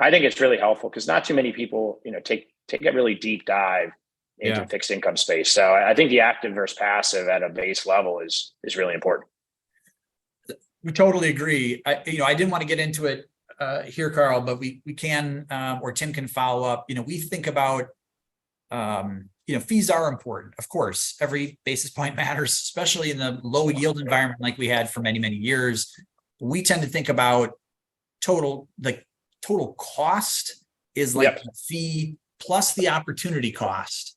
I think it's really helpful because not too many people, take a really deep dive into Yeah. the fixed income space. So I think the active versus passive at a base level is really important. We totally agree. I didn't want to get into it here, Carl, but we can, or Tim can follow up. We think about, fees are important. Of course, every basis point matters, especially in the low yield environment like we had for many, many years. We tend to think about total cost is like the fee plus the opportunity cost.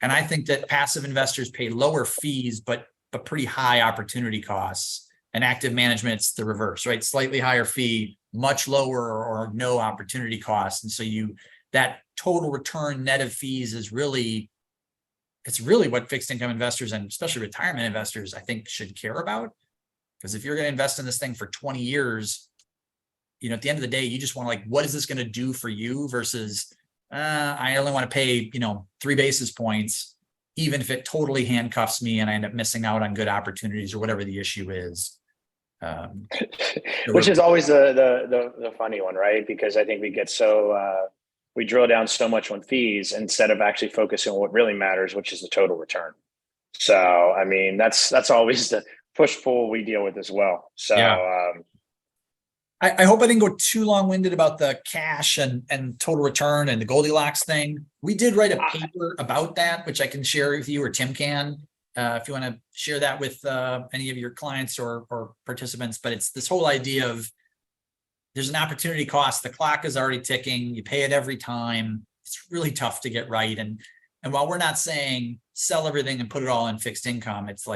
And I think that passive investors pay lower fees, but pretty high opportunity costs. And active management, it's the reverse, right? Slightly higher fee, much lower or no opportunity costs. And so that total return net of fees is really what fixed income investors and especially retirement investors, I think, should care about. Because if you're going to invest in this thing for 20 years, at the end of the day, you just want what is this going to do for you versus I only want to pay, 3 basis points, even if it totally handcuffs me and I end up missing out on good opportunities or whatever the issue is. Which is always the funny one, right? Because I think we get we drill down so much on fees instead of actually focusing on what really matters, which is the total return. So, I mean, that's always the push pull we deal with as well. So, yeah. I hope I didn't go too long-winded about the cash and total return and the Goldilocks thing. We did write a paper about that, which I can share with you, or Tim can, if you want to share that with any of your clients or participants. But it's this whole idea of there's an opportunity cost. The clock is already ticking. You pay it every time. It's really tough to get right. And while we're not saying sell everything and put it all in fixed income, it's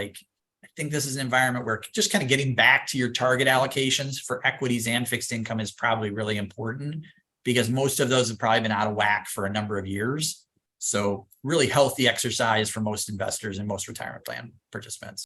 I think this is an environment where just kind of getting back to your target allocations for equities and fixed income is probably really important, because most of those have probably been out of whack for a number of years. So really healthy exercise for most investors and most retirement plan participants.